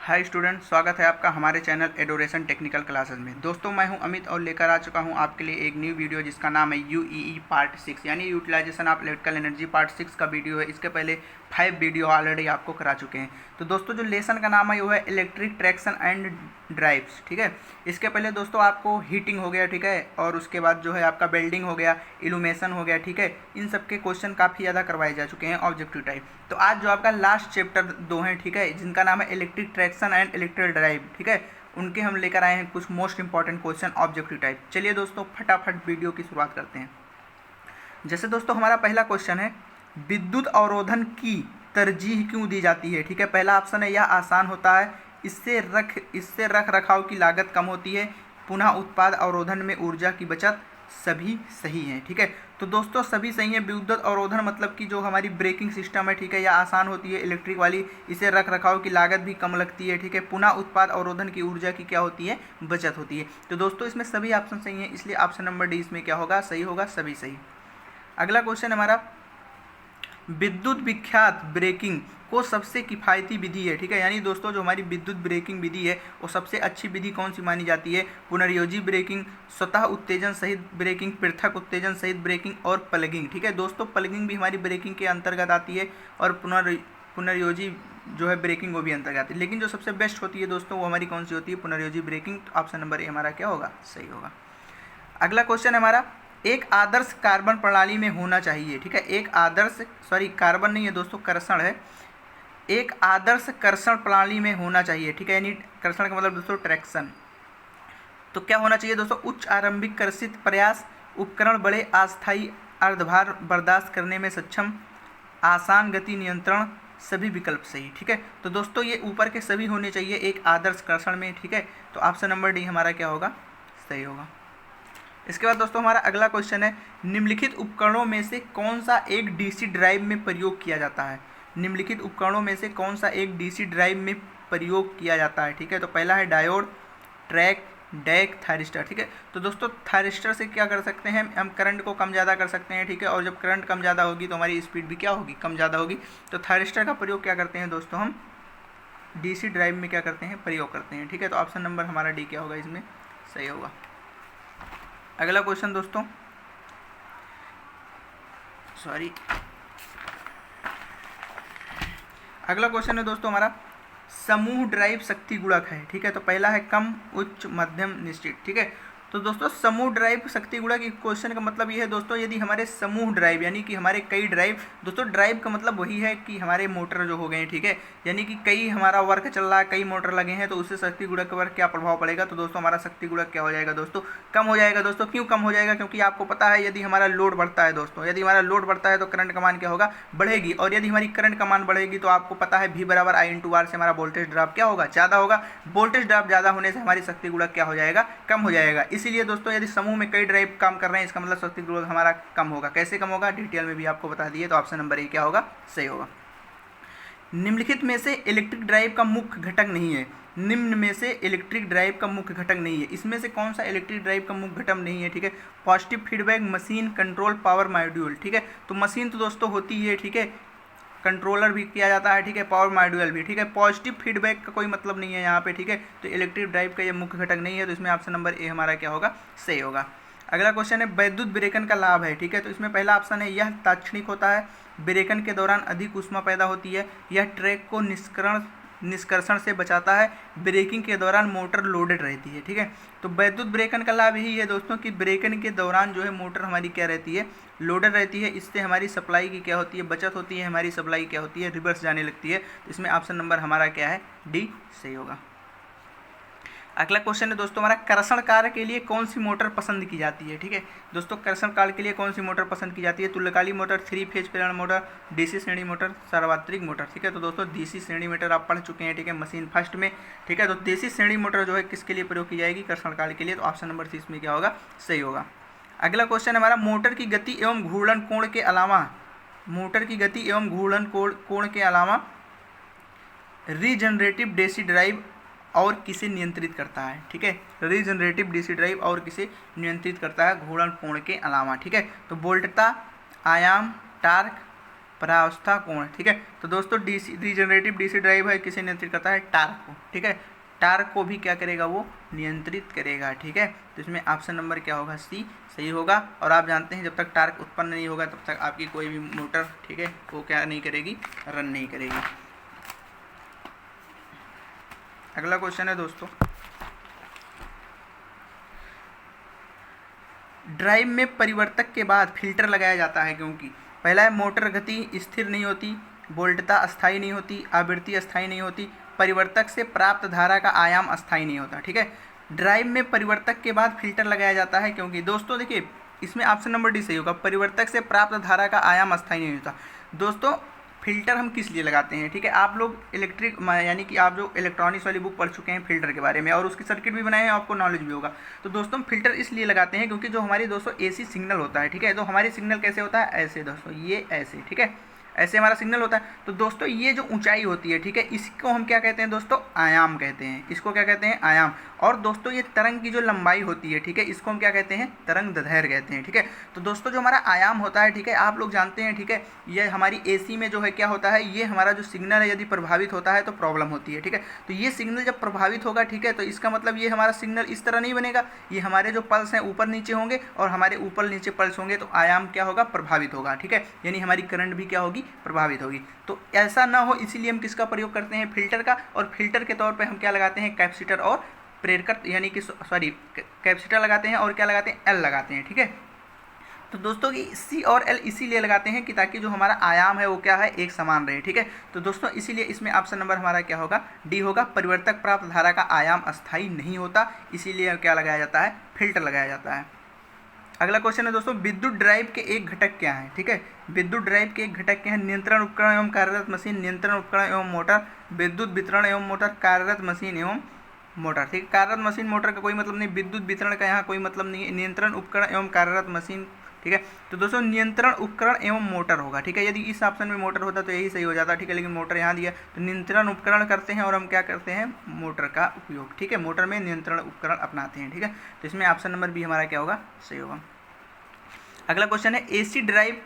Hi student, स्वागत है आपका हमारे चैनल एडोरेशन टेक्निकल क्लासेस में। दोस्तों, मैं हूं अमित और लेकर आ चुका हूं आपके लिए एक न्यू वीडियो जिसका नाम है यूईई पार्ट 6 यानी utilization of electrical energy part 6 का वीडियो है। इसके पहले 5 वीडियो ऑलरेडी आपको करा चुके हैं। तो दोस्तों, जो लेसन का नाम है वो है इलेक्ट्रिक ट्रैक्शन एंड ड्राइव्स। ठीक है, इसके पहले दोस्तों आपको हीटिंग हो गया, ठीक है, और उसके बाद जो है आपका वेल्डिंग हो गया, इल्यूमिनेशन हो गया। ठीक है, इन सब के क्वेश्चन काफ़ी ज़्यादा करवाए जा चुके हैं ऑब्जेक्टिव टाइप। तो आज जो आपका लास्ट चैप्टर 2 है, ठीक है, जिनका नाम है electric traction and electrical drive, ठीक है, उनके हम लेकर आए हैं कुछ most important question objective type. चलिए दोस्तों, फटाफट वीडियो की शुरुआत करते हैं। जैसे दोस्तों हमारा पहला क्वेश्चन है, विद्युत अवरोधन की तरजीह क्यों दी जाती है। ठीक है, पहला ऑप्शन है यह आसान होता है, इससे रख रखाव की लागत कम होती है, पुनः उत्पाद अवरोधन में ऊर्जा की बचत। सभी सही हैं। ठीक है, तो दोस्तों सभी सही हैं। विद्युत अवरोधन मतलब कि जो हमारी ब्रेकिंग सिस्टम है, ठीक है, यह आसान होती है इलेक्ट्रिक वाली, इसे रख रखाव की लागत भी कम लगती है। ठीक है, पुनः उत्पाद अवरोधन की ऊर्जा की क्या होती है, बचत होती है। तो दोस्तों इसमें सभी ऑप्शन सही हैं, इसलिए ऑप्शन नंबर डी इसमें क्या होगा, सही होगा, सभी सही। अगला क्वेश्चन हमारा, विद्युत विख्यात ब्रेकिंग को सबसे किफ़ायती विधि है। ठीक है, यानी दोस्तों जो हमारी विद्युत ब्रेकिंग विधि है वो सबसे अच्छी विधि कौन सी मानी जाती है। पुनर्योजी ब्रेकिंग, स्वतः उत्तेजन सहित ब्रेकिंग, पृथक उत्तेजन सहित ब्रेकिंग और प्लगिंग। ठीक है दोस्तों, प्लगिंग भी हमारी ब्रेकिंग के अंतर्गत आती है और पुनर्योजी जो है ब्रेकिंग वो भी अंतर्गत आती है। लेकिन जो सबसे बेस्ट होती है दोस्तों वो हमारी कौन सी होती है, पुनर्योजी ब्रेकिंग। तो ऑप्शन नंबर ए हमारा क्या होगा, सही होगा। अगला क्वेश्चन हमारा, एक आदर्श कार्बन प्रणाली में होना चाहिए। ठीक है, एक आदर्श कार्बन नहीं है दोस्तों, कर्षण है। एक आदर्श कर्षण प्रणाली में होना चाहिए। ठीक है, यानी कर्षण का मतलब दोस्तों ट्रैक्शन। तो क्या होना चाहिए दोस्तों, उच्च आरंभिक कर्षित प्रयास, उपकरण बड़े अस्थायी अर्धभार बर्दाश्त करने में सक्षम, आसान गति नियंत्रण, सभी विकल्प सही। ठीक है, तो दोस्तों ये ऊपर के सभी होने चाहिए एक आदर्श कर्षण में। ठीक है, तो ऑप्शन नंबर डी हमारा क्या होगा, सही होगा। इसके बाद दोस्तों हमारा अगला क्वेश्चन है, निम्नलिखित उपकरणों में से कौन सा एक डीसी ड्राइव में प्रयोग किया जाता है। निम्नलिखित उपकरणों में से कौन सा एक डीसी ड्राइव में प्रयोग किया जाता है। ठीक है, तो पहला है डायोड, ट्रैक, डैक, थायरिस्टर। ठीक है, तो दोस्तों थायरिस्टर से क्या कर सकते हैं, हम करंट को कम ज़्यादा कर सकते हैं। ठीक है, और जब करंट कम ज़्यादा होगी तो हमारी स्पीड भी क्या होगी, कम ज़्यादा होगी। तो थायरिस्टर का प्रयोग क्या करते हैं दोस्तों, हम डीसी ड्राइव में क्या करते हैं, प्रयोग करते हैं। ठीक है, तो ऑप्शन नंबर हमारा डी क्या होगा, इसमें सही होगा। अगला क्वेश्चन दोस्तों, अगला क्वेश्चन है दोस्तों हमारा, समूह ड्राइव शक्ति गुणक है। ठीक है, तो पहला है कम, उच्च, मध्यम, निश्चित। ठीक है, तो दोस्तों समूह ड्राइव शक्ति गुणक की क्वेश्चन का मतलब ये है दोस्तों, यदि हमारे समूह ड्राइव यानी कि हमारे कई ड्राइव, दोस्तों ड्राइव का मतलब वही है कि हमारे मोटर जो हो गए हैं। ठीक है, यानी कि कई हमारा वर्क चल रहा है, कई मोटर लगे हैं, तो उससे शक्ति गुणक पर क्या प्रभाव पड़ेगा। तो दोस्तों हमारा शक्ति गुणक क्या हो जाएगा दोस्तों, कम हो जाएगा। दोस्तों क्यों कम हो जाएगा, क्योंकि आपको पता है यदि हमारा लोड बढ़ता है दोस्तों, यदि हमारा लोड बढ़ता है तो करंट का मान क्या होगा, बढ़ेगी। और यदि हमारी करंट का मान बढ़ेगी तो आपको पता है V बराबर I/R से हमारा वोल्टेज ड्रॉप क्या होगा, ज़्यादा होगा। वोल्टेज ड्रॉप ज़्यादा होने से हमारी शक्ति गुणक क्या हो जाएगा, कम हो जाएगा। इसीलिए दोस्तों यदि समूह में कई ड्राइव काम कर रहे हैं, इसका मतलब शक्ति गुणक हमारा कम होगा। कैसे कम होगा, डिटेल में भी आपको बता दिए। तो ऑप्शन नंबर ए क्या होगा, सही होगा। निम्नलिखित में से इलेक्ट्रिक ड्राइव का मुख्य घटक नहीं है। निम्न में से इलेक्ट्रिक ड्राइव का मुख्य घटक नहीं है, इसमें से कौन सा इलेक्ट्रिक ड्राइव का मुख्य घटक नहीं है। ठीक है, positive feedback machine, control, power module. ठीक है, तो मशीन तो दोस्तों होती है, ठीक है, कंट्रोलर भी किया जाता है, ठीक है, पावर मॉड्यूल भी। ठीक है, पॉजिटिव फीडबैक का कोई मतलब नहीं है यहाँ पे। ठीक है, तो इलेक्ट्रिक ड्राइव का ये मुख्य घटक नहीं है, तो इसमें ऑप्शन नंबर ए हमारा क्या होगा, सही होगा। अगला क्वेश्चन है, वैद्युत ब्रेकन का लाभ है। ठीक है, तो इसमें पहला ऑप्शन है यह तात्क्षणिक होता है, ब्रेकन के दौरान अधिक ऊष्मा पैदा होती है, यह ट्रैक को निष्कर्षण से बचाता है, ब्रेकिंग के दौरान मोटर लोडेड रहती है। ठीक है, तो वैद्युत ब्रेकन का लाभ यही है दोस्तों कि ब्रेकन के दौरान जो है मोटर हमारी क्या रहती है, लोडेड रहती है। इससे हमारी सप्लाई की क्या होती है, बचत होती है, हमारी सप्लाई क्या होती है, रिवर्स जाने लगती है। तो इसमें ऑप्शन नंबर हमारा क्या है, डी सही होगा। अगला क्वेश्चन है दोस्तों हमारा, कर्षण कार्य के लिए कौन सी मोटर पसंद की जाती है। ठीक है दोस्तों, कर्षण कार्य के लिए कौन सी मोटर पसंद की जाती है, तुल्यकाली मोटर, 3 फेज प्रेरण मोटर, डीसी श्रेणी मोटर, सार्वत्रिक मोटर। ठीक है, तो दोस्तों डीसी श्रेणी मोटर आप पढ़ चुके हैं, ठीक है, मशीन फर्स्ट में। ठीक है, तो डीसी श्रेणी मोटर जो है किसके लिए प्रयोग की जाएगी, कर्षण कार्य के लिए। तो ऑप्शन नंबर सी इसमें क्या होगा, सही होगा। अगला क्वेश्चन हमारा, मोटर की गति एवं घूर्णन कोण के अलावा, मोटर की गति एवं घूर्णन कोण के अलावा रीजनरेटिव डीसी ड्राइव और किसे नियंत्रित करता है। ठीक है, रीजनरेटिव डीसी ड्राइव और किसे नियंत्रित करता है, घूर्णन कोण के अलावा। ठीक है, तो वोल्टता, आयाम, टार्क, परावस्था कोण, ठीक है। तो दोस्तों डीसी रीजनरेटिव डीसी ड्राइव है, किसे नियंत्रित करता है, टार्क को, ठीक है। टार्क को भी क्या करेगा, वो नियंत्रित करेगा, ठीक है। तो इसमें ऑप्शन नंबर क्या होगा, सी सही होगा। और आप जानते हैं जब तक टार्क उत्पन्न नहीं होगा तब तक आपकी कोई भी मोटर, ठीक है, वो क्या नहीं करेगी, रन नहीं करेगी। अगला क्वेश्चन है दोस्तों, ड्राइव में परिवर्तक के बाद फिल्टर लगाया जाता है क्योंकि पहला है मोटर गति स्थिर नहीं होती, वोल्टता अस्थायी नहीं होती, आवृत्ति अस्थायी नहीं होती, परिवर्तक से प्राप्त धारा का आयाम अस्थायी नहीं होता, ठीक है। ड्राइव में परिवर्तक के बाद फिल्टर लगाया जाता है क्योंकि दोस्तों देखिए इसमें ऑप्शन नंबर डी सही होगा, परिवर्तक से प्राप्त धारा का आयाम अस्थायी नहीं होता। दोस्तों फिल्टर हम किस लिए लगाते हैं, ठीक है। आप लोग इलेक्ट्रिक यानी कि आप जो इलेक्ट्रॉनिक्स वाली बुक पढ़ चुके हैं फिल्टर के बारे में और उसकी सर्किट भी बनाए हैं, आपको नॉलेज भी होगा। तो दोस्तों फिल्टर इसलिए लगाते हैं क्योंकि जो हमारी दोस्तों एसी सिग्नल होता है, ठीक है, तो हमारी सिग्नल कैसे होता है, ऐसे दोस्तों, ये ऐसे, ठीक है, ऐसे हमारा सिग्नल होता है। तो दोस्तों ये जो ऊंचाई होती है, ठीक है, इसको हम क्या कहते हैं दोस्तों, आयाम कहते हैं। इसको क्या कहते हैं, आयाम। और दोस्तों ये तरंग की जो लंबाई होती है, ठीक है, इसको हम क्या कहते हैं, तरंग दैर्घ्य कहते हैं, ठीक है। तो दोस्तों जो हमारा आयाम होता है, ठीक है, आप लोग जानते हैं, ठीक है, ये हमारी एसी में जो है क्या होता है, ये हमारा जो सिग्नल है यदि प्रभावित होता है तो प्रॉब्लम होती है, ठीक है। तो ये सिग्नल जब प्रभावित होगा, ठीक है, तो इसका मतलब ये हमारा सिग्नल इस तरह नहीं बनेगा, ये हमारे जो पल्स हैं ऊपर नीचे होंगे और हमारे ऊपर नीचे पल्स होंगे तो आयाम क्या होगा, प्रभावित होगा, ठीक है, यानी हमारी करंट भी क्या होगी, प्रभावित होगी। तो ऐसा ना हो इसीलिए हम किसका प्रयोग करते हैं, फिल्टर का। और फिल्टर के तौर पे हम क्या लगाते हैं, कैपेसिटर और प्रेरक, यानी कि सॉरी कैपेसिटर लगाते हैं और क्या लगाते हैं, एल लगाते हैं, ठीक है। तो दोस्तों कि सी और एल इसीलिए लगाते हैं कि ताकि जो हमारा आयाम है वो क्या है, एक समान रहे, ठीक है। तो दोस्तों इसीलिए इसमें ऑप्शन नंबर हमारा क्या होगा, डी होगा। परिवर्तक प्राप्त धारा का आयाम अस्थायी नहीं होता, इसीलिए क्या लगाया जाता है, फिल्टर लगाया जाता है। अगला क्वेश्चन है दोस्तों, विद्युत ड्राइव के एक घटक क्या है, ठीक है। विद्युत ड्राइव के एक घटक क्या है, नियंत्रण उपकरण एवं कार्यरत मशीन, नियंत्रण उपकरण एवं मोटर, विद्युत वितरण एवं मोटर, कार्यरत मशीन एवं मोटर, ठीक है। कार्यरत मशीन मोटर का कोई मतलब नहीं, विद्युत वितरण का यहाँ कोई मतलब नहीं है, नियंत्रण उपकरण एवं कार्यरत मशीन, ठीक है। तो दोस्तों नियंत्रण उपकरण एवं मोटर होगा, ठीक है। यदि इस ऑप्शन में मोटर होता तो यही सही हो जाता, ठीक है, लेकिन मोटर यहाँ दिया तो नियंत्रण उपकरण करते हैं और हम क्या करते हैं, मोटर का उपयोग, ठीक है, मोटर में नियंत्रण उपकरण अपनाते हैं, ठीक है। तो इसमें ऑप्शन नंबर बी हमारा क्या होगा, सही होगा। अगला क्वेश्चन है, एसी ड्राइव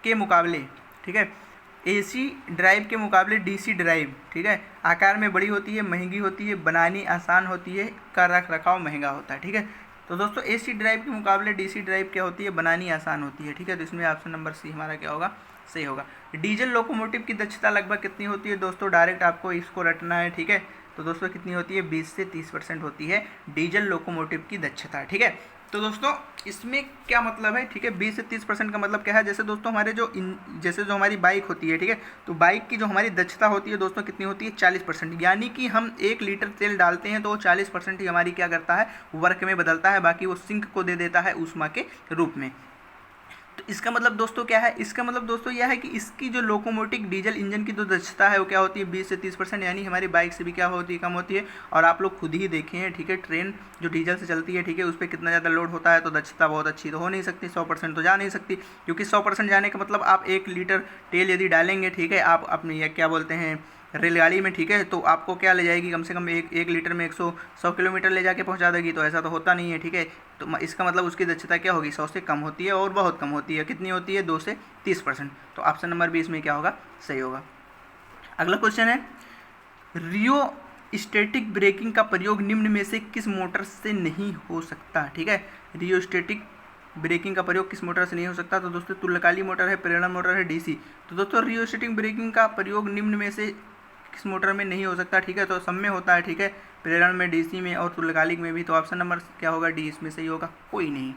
के मुकाबले, ठीक है, एसी ड्राइव के मुकाबले डीसी ड्राइव, ठीक है, आकार में बड़ी होती है, महंगी होती है, बनानी आसान होती है, का रख रखाव महंगा होता है, ठीक है। तो दोस्तों एसी ड्राइव के मुकाबले डीसी ड्राइव क्या होती है, बनानी आसान होती है, ठीक है। तो इसमें ऑप्शन नंबर सी हमारा क्या होगा, सही होगा। डीजल लोकोमोटिव की दक्षता लगभग कितनी होती है दोस्तों, डायरेक्ट आपको इसको रटना है, ठीक है। तो दोस्तों कितनी होती है, 20 से 30% होती है डीजल लोकोमोटिव की दक्षता, ठीक है। तो दोस्तों इसमें क्या मतलब है, ठीक है, 20 से 30% का मतलब क्या है, जैसे दोस्तों हमारे जैसे जो हमारी बाइक होती है, ठीक है, तो बाइक की जो हमारी दक्षता होती है दोस्तों कितनी होती है, 40%, यानी कि हम 1 लीटर तेल डालते हैं तो वो 40% ही हमारी क्या करता है, वर्क में बदलता है, बाकी वो सिंक को दे देता है ऊष्मा के रूप में। तो इसका मतलब दोस्तों क्या है, इसका मतलब दोस्तों यह है कि इसकी जो लोकोमोटिव डीजल इंजन की जो दक्षता है वो क्या होती है, 20 से 30%, यानी हमारी बाइक से भी क्या होती है, कम होती है। और आप लोग खुद ही देखे हैं, ठीक है, ट्रेन जो डीजल से चलती है, ठीक है, उस पर कितना ज़्यादा लोड होता है, तो दक्षता बहुत अच्छी तो हो नहीं सकती, 100% तो जा नहीं सकती, क्योंकि 100% जाने का मतलब आप 1 लीटर तेल यदि डालेंगे, ठीक है, आप अपनी या क्या बोलते हैं रेलगाड़ी में, ठीक है, तो आपको क्या ले जाएगी, कम से कम एक लीटर में 100 किलोमीटर ले जाके पहुंचा देगी, तो ऐसा तो होता नहीं है, ठीक है। तो इसका मतलब उसकी दक्षता क्या होगी, 100 से कम होती है और बहुत कम होती है, कितनी होती है, 2 से 30%। तो ऑप्शन नंबर 20 में क्या होगा, सही होगा। अगला क्वेश्चन है, रियोस्टेटिक ब्रेकिंग का प्रयोग निम्न में से किस मोटर से नहीं हो सकता, ठीक है। रियोस्टेटिक ब्रेकिंग का प्रयोग किस मोटर से नहीं हो सकता, तो दोस्तों तुल्यकालिक मोटर है, प्रेरण मोटर है, डीसी। तो दोस्तों रियोस्टेटिक ब्रेकिंग का प्रयोग निम्न में से किस मोटर में नहीं हो सकता, ठीक है, तो सब में होता है, ठीक है, प्रेरण में, डीसी में और तुल्यकालिक में भी। तो ऑप्शन नंबर क्या होगा, डी इसमें सही होगा, कोई नहीं।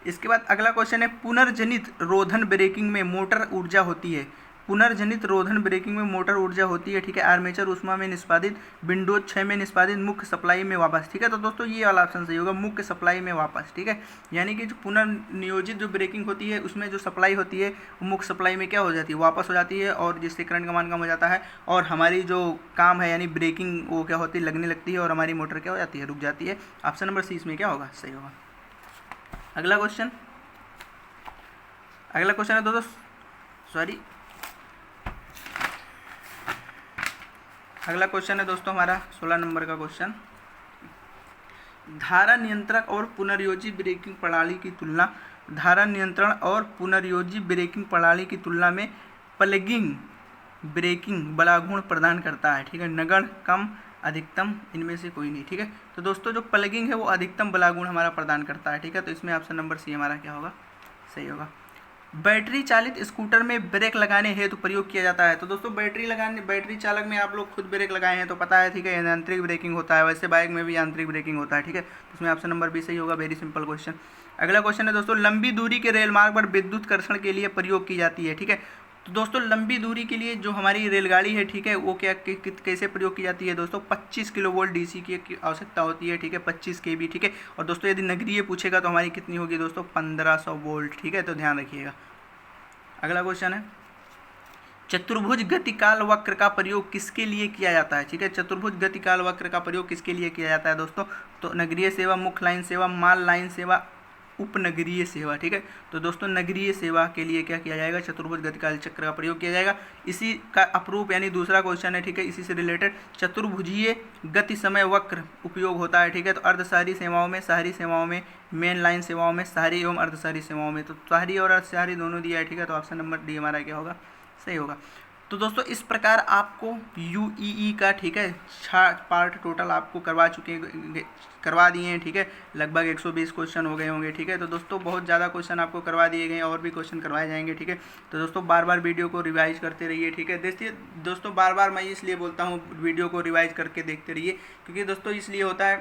इसके बाद अगला क्वेश्चन है, पुनर्जनित रोधन ब्रेकिंग में मोटर ऊर्जा होती है, पुनर्जनित रोधन ब्रेकिंग में मोटर ऊर्जा होती है, ठीक है, आर्मेचर ऊष्मा में निष्पादित, विंडोज 6 में निष्पादित, मुख्य सप्लाई में वापस, ठीक है। तो दोस्तों ये वाला ऑप्शन सही होगा, मुख्य सप्लाई में वापस, ठीक है, यानी कि जो पुनर्नियोजित जो ब्रेकिंग होती है उसमें जो सप्लाई होती है वो मुख्य सप्लाई में क्या हो जाती है, वापस हो जाती है, और जिससे करंट का मान कम हो जाता है और हमारी जो काम है यानी ब्रेकिंग वो क्या होती है, लगने लगती है और हमारी मोटर क्या हो जाती है, रुक जाती है। ऑप्शन नंबर सी इसमें क्या होगा, सही होगा। अगला क्वेश्चन है दोस्तों, अगला क्वेश्चन है दोस्तों हमारा 16 नंबर का क्वेश्चन, धारा नियंत्रक और पुनर्योजी ब्रेकिंग प्रणाली की तुलना, धारा नियंत्रण और पुनर्योजी ब्रेकिंग प्रणाली की तुलना में प्लगिंग ब्रेकिंग बड़ा गुण प्रदान करता है, ठीक है। नगण्य, कम, अधिकतम, इनमें से कोई नहीं, ठीक है। तो दोस्तों जो प्लगिंग है वो अधिकतम बला गुण हमारा प्रदान करता है, ठीक है। तो इसमें ऑप्शन नंबर सी हमारा क्या होगा, सही होगा। बैटरी चालित स्कूटर में ब्रेक लगाने हेतु प्रयोग किया जाता है। तो दोस्तों बैटरी चालक में आप लोग खुद ब्रेक लगाए हैं तो पता है, ठीक है, यांत्रिक ब्रेकिंग होता है, वैसे बाइक में भी यांत्रिक ब्रेकिंग होता है, ठीक है। तो इसमें ऑप्शन नंबर बी सही होगा, वेरी सिंपल क्वेश्चन। अगला क्वेश्चन है दोस्तों, लंबी दूरी के रेल मार्ग पर विद्युत कर्षण के लिए प्रयोग की जाती है, ठीक है। तो दोस्तों लंबी दूरी के लिए जो हमारी रेलगाड़ी है, ठीक है, वो कैसे प्रयोग की जाती है दोस्तों, 25 किलोवोल्ट डीसी की आवश्यकता होती है, ठीक है, 25 केवी, ठीक है। और दोस्तों यदि नगरीय पूछेगा तो हमारी कितनी होगी दोस्तों, 1500 वोल्ट, ठीक है। तो ध्यान रखिएगा। अगला क्वेश्चन है, चतुर्भुज गतिकाल वक्र का प्रयोग किसके लिए किया जाता है, ठीक है। चतुर्भुज गतिकाल वक्र का प्रयोग किसके लिए किया जाता है दोस्तों, तो नगरीय सेवा, मुख्य लाइन सेवा, माल लाइन सेवा, उपनगरीय सेवा, ठीक है। तो दोस्तों नगरीय सेवा के लिए क्या किया जाएगा, चतुर्भुज गतिकाल चक्र का प्रयोग किया जाएगा। इसी का अप्रूप यानी दूसरा क्वेश्चन है, ठीक है, इसी से रिलेटेड, चतुर्भुजीय गति समय वक्र उपयोग होता है, ठीक है। तो अर्धशहरी सेवाओं में, शहरी सेवाओं में, मेन लाइन सेवाओं में, शहरी एवं अर्धशहरी सेवाओं में। तो शहरी और अर्धशहरी दोनों दिया है, ठीक है। तो ऑप्शन नंबर डी हमारा क्या होगा, सही होगा। तो दोस्तों इस प्रकार आपको यूईई का, ठीक है, 6 पार्ट टोटल आपको करवा दिए हैं, ठीक है। लगभग 120 क्वेश्चन हो गए होंगे, ठीक है। तो दोस्तों बहुत ज़्यादा क्वेश्चन आपको करवा दिए गए, और भी क्वेश्चन करवाए जाएंगे, ठीक है। तो दोस्तों बार बार वीडियो को रिवाइज करते रहिए, ठीक है। देखिए दोस्तों बार बार मैं इसलिए बोलता हूँ वीडियो को रिवाइज करके देखते रहिए, क्योंकि दोस्तों इसलिए होता है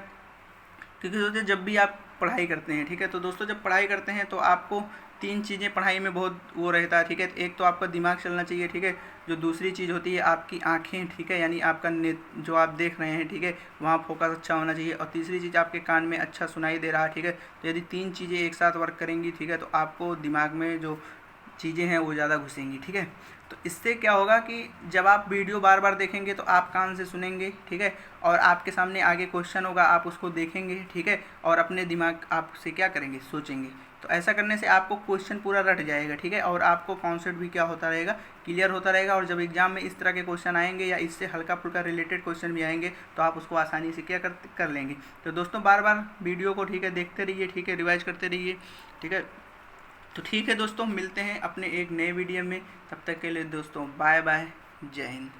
क्योंकि दोस्तों जब भी आप पढ़ाई करते हैं, ठीक है, तो दोस्तों जब पढ़ाई करते हैं तो आपको 3 चीज़ें पढ़ाई में बहुत वो रहता है, ठीक है। एक तो आपका दिमाग चलना चाहिए, ठीक है। जो दूसरी चीज़ होती है आपकी आंखें, ठीक है, यानी आपका जो आप देख रहे हैं, ठीक है, वहाँ फोकस अच्छा होना चाहिए। और तीसरी चीज़ आपके कान में अच्छा सुनाई दे रहा है, ठीक है। तो यदि 3 चीज़ें एक साथ वर्क करेंगी, ठीक है, तो आपको दिमाग में जो चीज़ें हैं वो ज़्यादा घुसेंगी, ठीक है। तो इससे क्या होगा कि जब आप वीडियो बार बार देखेंगे तो आप कान से सुनेंगे, ठीक है, और आपके सामने आगे क्वेश्चन होगा, आप उसको देखेंगे, ठीक है, और अपने दिमाग आपसे क्या करेंगे, सोचेंगे। तो ऐसा करने से आपको क्वेश्चन पूरा रट जाएगा, ठीक है, और आपको कॉन्सेप्ट भी क्या होता रहेगा, क्लियर होता रहेगा। और जब एग्जाम में इस तरह के क्वेश्चन आएंगे या इससे हल्का फुल्का रिलेटेड क्वेश्चन भी आएंगे तो आप उसको आसानी से क्या कर लेंगे। तो दोस्तों बार बार वीडियो को, ठीक है, देखते रहिए, ठीक है, रिवाइज करते रहिए, ठीक है। तो ठीक है दोस्तों, मिलते हैं अपने एक नए वीडियो में, तब तक के लिए दोस्तों बाय बाय, जय हिंद।